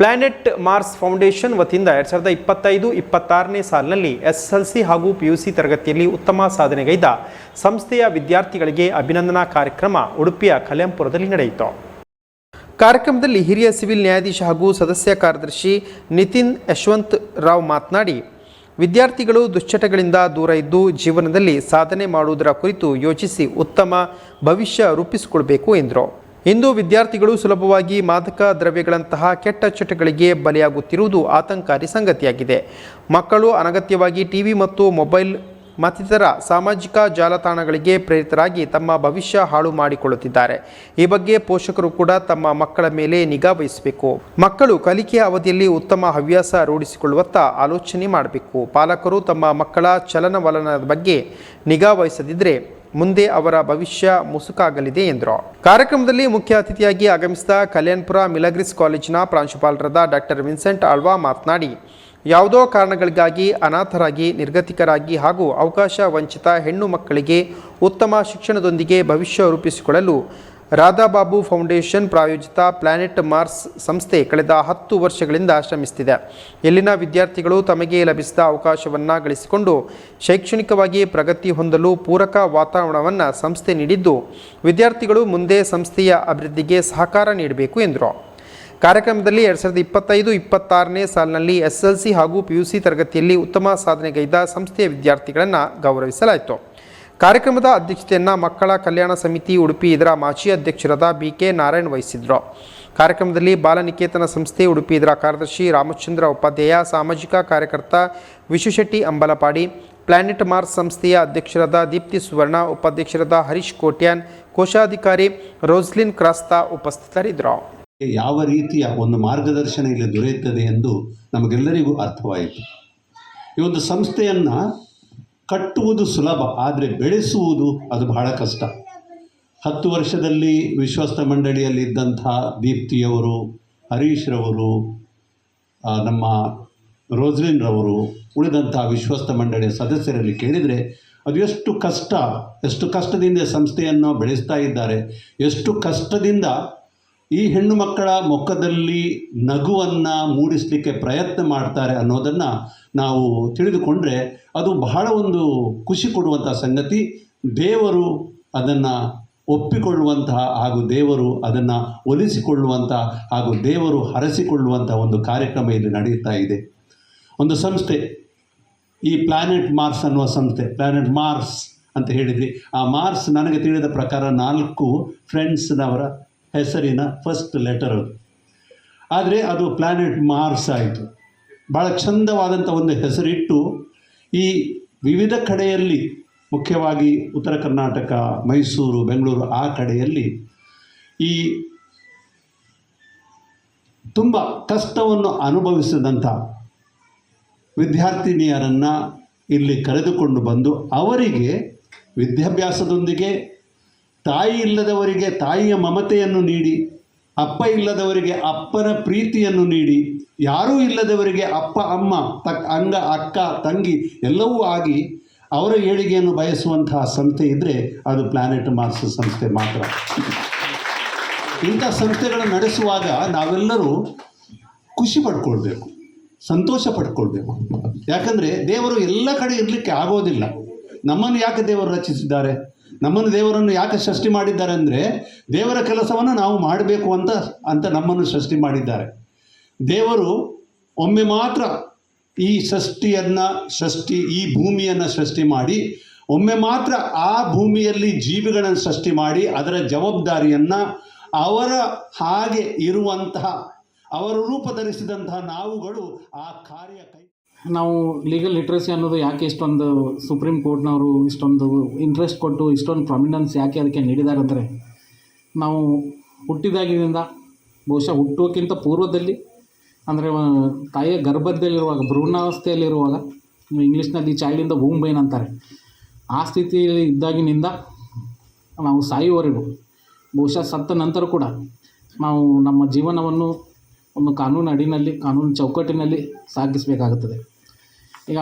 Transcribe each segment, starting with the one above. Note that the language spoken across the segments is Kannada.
ಪ್ಲಾನೆಟ್ ಮಾರ್ಸ್ ಫೌಂಡೇಶನ್ ವತಿಯಿಂದ 2025-26ನೇ ಸಾಲಿನಲ್ಲಿ SSLC ಹಾಗೂ PUC ತರಗತಿಯಲ್ಲಿ ಉತ್ತಮ ಸಾಧನೆಗೈದ ಸಂಸ್ಥೆಯ ವಿದ್ಯಾರ್ಥಿಗಳಿಗೆ ಅಭಿನಂದನಾ ಕಾರ್ಯಕ್ರಮ ಉಡುಪಿಯ ಕಲ್ಯಾಣಪುರದಲ್ಲಿ ನಡೆಯಿತು. ಕಾರ್ಯಕ್ರಮದಲ್ಲಿ ಹಿರಿಯ ಸಿವಿಲ್ ನ್ಯಾಯಾಧೀಶ ಹಾಗೂ ಸದಸ್ಯ ಕಾರ್ಯದರ್ಶಿ ನಿತಿನ್ ಯಶವಂತ್ ರಾವ್ ಮಾತನಾಡಿ, ವಿದ್ಯಾರ್ಥಿಗಳು ದುಶ್ಚಟಗಳಿಂದ ದೂರ ಇದ್ದು ಜೀವನದಲ್ಲಿ ಸಾಧನೆ ಮಾಡುವುದರ ಕುರಿತು ಯೋಚಿಸಿ ಉತ್ತಮ ಭವಿಷ್ಯ ರೂಪಿಸಿಕೊಳ್ಳಬೇಕು ಎಂದರು. ಇಂದು ವಿದ್ಯಾರ್ಥಿಗಳು ಸುಲಭವಾಗಿ ಮಾದಕ ದ್ರವ್ಯಗಳಂತಹ ಕೆಟ್ಟ ಚಟಗಳಿಗೆ ಬಲಿಯಾಗುತ್ತಿರುವುದು ಆತಂಕಕಾರಿ ಸಂಗತಿಯಾಗಿದೆ. ಮಕ್ಕಳು ಅನಗತ್ಯವಾಗಿ ಟಿವಿ ಮತ್ತು ಮೊಬೈಲ್ ಮತ್ತಿತರ ಸಾಮಾಜಿಕ ಜಾಲತಾಣಗಳಿಗೆ ಪ್ರೇರಿತರಾಗಿ ತಮ್ಮ ಭವಿಷ್ಯ ಹಾಳು ಮಾಡಿಕೊಳ್ಳುತ್ತಿದ್ದಾರೆ. ಈ ಬಗ್ಗೆ ಪೋಷಕರು ಕೂಡ ತಮ್ಮ ಮಕ್ಕಳ ಮೇಲೆ ನಿಗಾ ವಹಿಸಬೇಕು. ಮಕ್ಕಳು ಕಲಿಕೆಯ ಅವಧಿಯಲ್ಲಿ ಉತ್ತಮ ಹವ್ಯಾಸ ರೂಢಿಸಿಕೊಳ್ಳುವತ್ತ ಆಲೋಚನೆ ಮಾಡಬೇಕು. ಪಾಲಕರು ತಮ್ಮ ಮಕ್ಕಳ ಚಲನವಲನದ ಬಗ್ಗೆ ನಿಗಾ ವಹಿಸದಿದ್ದರೆ ಮುಂದೆ ಅವರ ಭವಿಷ್ಯ ಮುಸುಕಾಗಲಿದೆ ಎಂದರು. ಕಾರ್ಯಕ್ರಮದಲ್ಲಿ ಮುಖ್ಯ ಅತಿಥಿಯಾಗಿ ಆಗಮಿಸಿದ ಕಲ್ಯಾಣಪುರ ಮಿಲಗ್ರಿಸ್ ಕಾಲೇಜಿನ ಪ್ರಾಂಶುಪಾಲರಾದ ಡಾಕ್ಟರ್ ವಿನ್ಸೆಂಟ್ ಆಳ್ವಾ ಮಾತನಾಡಿ, ಯಾವುದೋ ಕಾರಣಗಳಿಗಾಗಿ ಅನಾಥರಾಗಿ, ನಿರ್ಗತಿಕರಾಗಿ ಹಾಗೂ ಅವಕಾಶ ವಂಚಿತ ಹೆಣ್ಣು ಮಕ್ಕಳಿಗೆ ಉತ್ತಮ ಶಿಕ್ಷಣದೊಂದಿಗೆ ಭವಿಷ್ಯ ರೂಪಿಸಿಕೊಳ್ಳಲು ರಾಧಾಬಾಬು ಫೌಂಡೇಶನ್ ಪ್ರಾಯೋಜಿತ ಪ್ಲಾನೆಟ್ ಮಾರ್ಸ್ ಸಂಸ್ಥೆ ಕಳೆದ 10 ವರ್ಷಗಳಿಂದ ಶ್ರಮಿಸುತ್ತಿದೆ. ಇಲ್ಲಿನ ವಿದ್ಯಾರ್ಥಿಗಳು ತಮಗೆ ಲಭಿಸಿದ ಅವಕಾಶವನ್ನು ಗಳಿಸಿಕೊಂಡು ಶೈಕ್ಷಣಿಕವಾಗಿ ಪ್ರಗತಿ ಹೊಂದಲು ಪೂರಕ ವಾತಾವರಣವನ್ನು ಸಂಸ್ಥೆ ನೀಡಿದ್ದು, ವಿದ್ಯಾರ್ಥಿಗಳು ಮುಂದೆ ಸಂಸ್ಥೆಯ ಅಭಿವೃದ್ಧಿಗೆ ಸಹಕಾರ ನೀಡಬೇಕು ಎಂದರು. ಕಾರ್ಯಕ್ರಮದಲ್ಲಿ 2025-26ನೇ ಸಾಲಿನಲ್ಲಿ SSLC ಹಾಗೂ PUC ತರಗತಿಯಲ್ಲಿ ಉತ್ತಮ ಸಾಧನೆಗೈದ ಸಂಸ್ಥೆಯ ವಿದ್ಯಾರ್ಥಿಗಳನ್ನು ಗೌರವಿಸಲಾಯಿತು. ಕಾರ್ಯಕ್ರಮದ ಅಧ್ಯಕ್ಷತೆಯನ್ನು ಮಕ್ಕಳ ಕಲ್ಯಾಣ ಸಮಿತಿ ಉಡುಪಿ ಇದರ ಮಾಜಿ ಅಧ್ಯಕ್ಷರಾದ BK ನಾರಾಯಣ್ ವಹಿಸಿದರು. ಕಾರ್ಯಕ್ರಮದಲ್ಲಿ ಬಾಲನಿಕೇತನ ಸಂಸ್ಥೆ ಉಡುಪಿ ಇದರ ಕಾರ್ಯದರ್ಶಿ ರಾಮಚಂದ್ರ ಉಪಾಧ್ಯಾಯ, ಸಾಮಾಜಿಕ ಕಾರ್ಯಕರ್ತ ವಿಶ್ವಶೆಟ್ಟಿ ಅಂಬಲಪಾಡಿ, ಪ್ಲಾನೆಟ್ ಮಾರ್ಸ್ ಸಂಸ್ಥೆಯ ಅಧ್ಯಕ್ಷರಾದ ದೀಪ್ತಿ ಸುವರ್ಣ, ಉಪಾಧ್ಯಕ್ಷರಾದ ಹರೀಶ್ ಕೋಟ್ಯಾನ್, ಕೋಶಾಧಿಕಾರಿ ರೋಸ್ಲಿನ್ ಕ್ರಾಸ್ತಾ ಉಪಸ್ಥಿತರಿದ್ದರು. ಯಾವ ರೀತಿಯ ಒಂದು ಮಾರ್ಗದರ್ಶನ ಇಲ್ಲಿ ದೊರೆಯುತ್ತದೆ ಎಂದು ನಮಗೆಲ್ಲರಿಗೂ ಅರ್ಥವಾಯಿತು. ಈ ಒಂದು ಸಂಸ್ಥೆಯನ್ನು ಕಟ್ಟುವುದು ಸುಲಭ, ಆದರೆ ಬೆಳೆಸುವುದು ಅದು ಬಹಳ ಕಷ್ಟ. 10 ವರ್ಷದಲ್ಲಿ ವಿಶ್ವಸ್ತ ಮಂಡಳಿಯಲ್ಲಿದ್ದಂಥ ದೀಪ್ತಿಯವರು, ಹರೀಶ್ರವರು, ನಮ್ಮ ರೋಸ್ಲಿನ್ರವರು, ಉಳಿದಂಥ ವಿಶ್ವಸ್ತ ಮಂಡಳಿಯ ಸದಸ್ಯರಲ್ಲಿ ಕೇಳಿದರೆ ಅದು ಎಷ್ಟು ಕಷ್ಟದಿಂದ ಸಂಸ್ಥೆಯನ್ನು ಬೆಳೆಸ್ತಾ ಇದ್ದಾರೆ, ಎಷ್ಟು ಕಷ್ಟದಿಂದ ಈ ಹೆಣ್ಣು ಮಕ್ಕಳ ಮುಖದಲ್ಲಿ ನಗುವನ್ನು ಮೂಡಿಸಲಿಕ್ಕೆ ಪ್ರಯತ್ನ ಮಾಡ್ತಾರೆ ಅನ್ನೋದನ್ನು ನಾವು ತಿಳಿದುಕೊಂಡ್ರೆ ಅದು ಬಹಳ ಒಂದು ಖುಷಿ ಕೊಡುವಂಥ ಸಂಗತಿ. ದೇವರು ಅದನ್ನು ಒಪ್ಪಿಕೊಳ್ಳುವಂತಹ ಹಾಗೂ ದೇವರು ಅದನ್ನು ಒಲಿಸಿಕೊಳ್ಳುವಂಥ ಹಾಗೂ ದೇವರು ಹರಸಿಕೊಳ್ಳುವಂಥ ಒಂದು ಕಾರ್ಯಕ್ರಮ ಇಲ್ಲಿ ನಡೆಯುತ್ತಾ ಇದೆ. ಒಂದು ಸಂಸ್ಥೆ, ಈ ಪ್ಲಾನೆಟ್ ಮಾರ್ಸ್ ಅನ್ನುವ ಸಂಸ್ಥೆ, ಪ್ಲಾನೆಟ್ ಮಾರ್ಸ್ ಅಂತ ಹೇಳಿದ್ವಿ. ಆ ಮಾರ್ಸ್ ನನಗೆ ತಿಳಿದ ಪ್ರಕಾರ 4 ಫ್ರೆಂಡ್ಸ್ನವರ ಹೆಸರಿನ ಫಸ್ಟ್ ಲೆಟರ್ ಅದು. ಆದರೆ ಅದು ಪ್ಲಾನೆಟ್ ಮಾರ್ಸ್ ಆಯಿತು. ಭಾಳ ಚಂದವಾದಂಥ ಒಂದು ಹೆಸರಿಟ್ಟು ಈ ವಿವಿಧ ಕಡೆಯಲ್ಲಿ, ಮುಖ್ಯವಾಗಿ ಉತ್ತರ ಕರ್ನಾಟಕ, ಮೈಸೂರು, ಬೆಂಗಳೂರು ಆ ಕಡೆಯಲ್ಲಿ ಈ ತುಂಬ ಕಷ್ಟವನ್ನು ಅನುಭವಿಸಿದಂಥ ವಿದ್ಯಾರ್ಥಿನಿಯರನ್ನು ಇಲ್ಲಿ ಕರೆದುಕೊಂಡು ಬಂದು ಅವರಿಗೆ ವಿದ್ಯಾಭ್ಯಾಸದೊಂದಿಗೆ ತಾಯಿ ಇಲ್ಲದವರಿಗೆ ತಾಯಿಯ ಮಮತೆಯನ್ನು ನೀಡಿ, ಅಪ್ಪ ಇಲ್ಲದವರಿಗೆ ಅಪ್ಪನ ಪ್ರೀತಿಯನ್ನು ನೀಡಿ, ಯಾರೂ ಇಲ್ಲದವರಿಗೆ ಅಪ್ಪ ಅಮ್ಮ ಅಕ್ಕ ತಂಗಿ ಎಲ್ಲವೂ ಆಗಿ ಅವರ ಏಳಿಗೆಯನ್ನು ಬಯಸುವಂತಹ ಸಂಸ್ಥೆ ಇದ್ದರೆ ಅದು ಪ್ಲಾನೆಟ್ ಮಾರ್ಸ್ ಸಂಸ್ಥೆ ಮಾತ್ರ. ಇಂಥ ಸಂಸ್ಥೆಗಳನ್ನು ನಡೆಸುವಾಗ ನಾವೆಲ್ಲರೂ ಖುಷಿ ಪಡ್ಕೊಳ್ಬೇಕು, ಸಂತೋಷ ಪಡ್ಕೊಳ್ಬೇಕು. ಯಾಕಂದರೆ ದೇವರು ಎಲ್ಲ ಕಡೆ ಇರಲಿಕ್ಕೆ ಆಗೋದಿಲ್ಲ. ನಮ್ಮನ್ನು ಯಾಕೆ ದೇವರು ರಚಿಸಿದ್ದಾರೆ, ದೇವರನ್ನು ಯಾಕೆ ಸೃಷ್ಟಿ ಮಾಡಿದ್ದಾರೆ ಅಂದರೆ ದೇವರ ಕೆಲಸವನ್ನು ನಾವು ಮಾಡಬೇಕು ಅಂತ ನಮ್ಮನ್ನು ಸೃಷ್ಟಿ ಮಾಡಿದ್ದಾರೆ. ದೇವರು ಒಮ್ಮೆ ಮಾತ್ರ ಈ ಈ ಭೂಮಿಯನ್ನು ಸೃಷ್ಟಿ ಮಾಡಿ, ಒಮ್ಮೆ ಮಾತ್ರ ಆ ಭೂಮಿಯಲ್ಲಿ ಜೀವಿಗಳನ್ನು ಸೃಷ್ಟಿ ಮಾಡಿ ಅದರ ಜವಾಬ್ದಾರಿಯನ್ನು ಅವರ ಹಾಗೆ ಇರುವಂತಹ, ಅವರ ರೂಪ ಧರಿಸಿದಂತಹ ನಾವುಗಳು ಆ ಕಾರ್ಯ ನಾವು ಲೀಗಲ್ ಲಿಟ್ರಸಿ ಅನ್ನೋದು ಯಾಕೆ ಇಷ್ಟೊಂದು ಸುಪ್ರೀಂ ಕೋರ್ಟ್ನವರು ಇಷ್ಟೊಂದು ಇಂಟ್ರೆಸ್ಟ್ ಕೊಟ್ಟು ಇಷ್ಟೊಂದು ಪ್ರಾಮಿನೆನ್ಸ್ ಯಾಕೆ ಅದಕ್ಕೆ ನೀಡಿದ್ದಾರೆ ಅಂದರೆ, ನಾವು ಹುಟ್ಟಿದಾಗಿನಿಂದ ಬಹುಶಃ ಹುಟ್ಟೋಕ್ಕಿಂತ ಪೂರ್ವದಲ್ಲಿ ಅಂದರೆ ತಾಯಿಯ ಗರ್ಭದಲ್ಲಿರುವಾಗ, ಭ್ರೂಣಾವಸ್ಥೆಯಲ್ಲಿರುವಾಗ, ಇಂಗ್ಲೀಷ್ನಲ್ಲಿ ಚೈಲ್ಡ್ ಇನ್ ದ ವೂಮ್ ಬೈನ್ ಅಂತಾರೆ, ಆ ಸ್ಥಿತಿಯಲ್ಲಿ ಇದ್ದಾಗಿನಿಂದ ನಾವು ಸಾಯುವವರೆಗೂ, ಬಹುಶಃ ಸತ್ತ ನಂತರ ಕೂಡ ನಾವು ನಮ್ಮ ಜೀವನವನ್ನು ಒಂದು ಕಾನೂನು ಚೌಕಟ್ಟಿನಲ್ಲಿ ಸಾಗಿಸಬೇಕಾಗುತ್ತದೆ. ಈಗ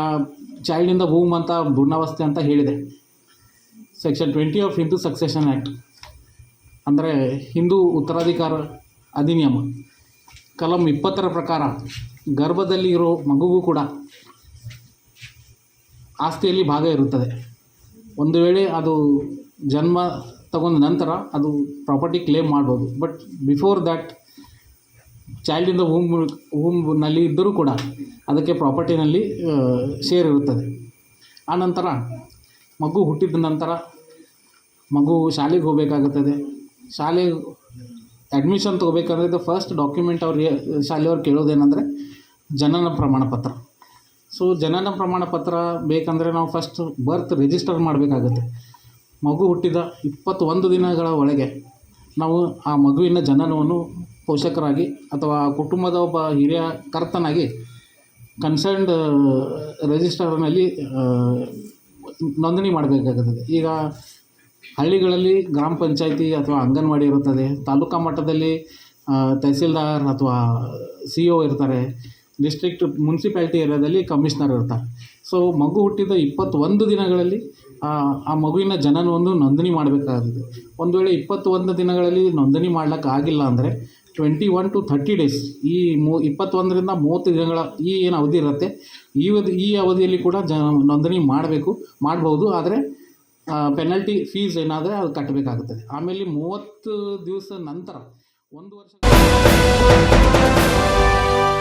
ಚೈಲ್ಡ್ ಇನ್ ದ ವೂಮ್ ಅಂತ, ಭ್ರೂಣಾವಸ್ಥೆ ಅಂತ ಹೇಳಿದೆ. Section 20 of Hindu succession act ಅಂದರೆ ಹಿಂದೂ ಉತ್ತರಾಧಿಕಾರ ಅಧಿನಿಯಮ ಕಲಂ 20ರ ಪ್ರಕಾರ ಗರ್ಭದಲ್ಲಿ ಇರೋ ಮಗುಗೂ ಕೂಡ ಆಸ್ತಿಯಲ್ಲಿ ಭಾಗ ಇರುತ್ತದೆ. ಒಂದು ವೇಳೆ ಅದು ಜನ್ಮ ತಗೊಂಡ ನಂತರ ಅದು ಪ್ರಾಪರ್ಟಿ ಕ್ಲೇಮ್ ಮಾಡ್ಬೋದು. But before that child in the ವೂಮ್ನಲ್ಲಿ ಇದ್ದರೂ ಕೂಡ ಅದಕ್ಕೆ ಪ್ರಾಪರ್ಟಿನಲ್ಲಿ ಶೇರ್ ಇರುತ್ತದೆ. ಆನಂತರ ಮಗು ಹುಟ್ಟಿದ ನಂತರ ಮಗು ಶಾಲೆಗೆ ಹೋಗಬೇಕಾಗುತ್ತದೆ. ಶಾಲೆ ಅಡ್ಮಿಷನ್ ತೊಗೋಬೇಕಂದ್ರೆ ದ ಫಸ್ಟ್ ಡಾಕ್ಯುಮೆಂಟ್ ಶಾಲೆಯವ್ರು ಕೇಳೋದೇನೆಂದರೆ ಜನನ ಪ್ರಮಾಣ ಪತ್ರ. ಸೊ ಜನನ ಪ್ರಮಾಣ ಪತ್ರ ಬೇಕಂದರೆ ನಾವು ಫಸ್ಟ್ ಬರ್ತ್ ರಿಜಿಸ್ಟರ್ ಮಾಡಬೇಕಾಗುತ್ತೆ. ಮಗು ಹುಟ್ಟಿದ 21 ದಿನಗಳ ಒಳಗೆ ನಾವು ಆ ಮಗುವಿನ ಜನನವನ್ನು ಪೋಷಕರಾಗಿ ಅಥವಾ ಕುಟುಂಬದ ಒಬ್ಬ ಹಿರಿಯ ಕರ್ತನಾಗಿ ಕನ್ಸರ್ನ್ಡ್ ರಿಜಿಸ್ಟರ್ನಲ್ಲಿ ನೋಂದಣಿ ಮಾಡಬೇಕಾಗುತ್ತದೆ. ಈಗ ಹಳ್ಳಿಗಳಲ್ಲಿ ಗ್ರಾಮ ಪಂಚಾಯಿತಿ ಅಥವಾ ಅಂಗನವಾಡಿ ಇರುತ್ತದೆ. ತಾಲೂಕಾ ಮಟ್ಟದಲ್ಲಿ ತಹಸೀಲ್ದಾರ್ ಅಥವಾ CO ಇರ್ತಾರೆ. ಡಿಸ್ಟ್ರಿಕ್ಟ್ ಮುನ್ಸಿಪಾಲ್ಟಿ ಏರಿಯಾದಲ್ಲಿ ಕಮಿಷನರ್ ಇರ್ತಾರೆ. ಸೊ ಮಗು ಹುಟ್ಟಿದ 21 ದಿನಗಳಲ್ಲಿ ಆ ಮಗುವಿನ ಜನನವನ್ನು ನೋಂದಣಿ ಮಾಡಬೇಕಾಗುತ್ತದೆ. ಒಂದು ವೇಳೆ 21 ದಿನಗಳಲ್ಲಿ ನೋಂದಣಿ ಮಾಡಲಿಕ್ಕಾಗಿಲ್ಲ ಅಂದರೆ 21 to 30 ಡೇಸ್, ಈ 21ರಿಂದ 30 ದಿನಗಳ ಈ ಏನು ಅವಧಿ ಇರುತ್ತೆ, ಈ ಅವಧಿಯಲ್ಲಿ ಕೂಡ ನೋಂದಣಿ ಮಾಡ್ಬೋದು. ಆದರೆ ಪೆನಲ್ಟಿ ಫೀಸ್ ಏನಾದರೆ ಅದು ಕಟ್ಟಬೇಕಾಗುತ್ತದೆ. ಆಮೇಲೆ 30 ದಿವಸ ನಂತರ 1 ವರ್ಷ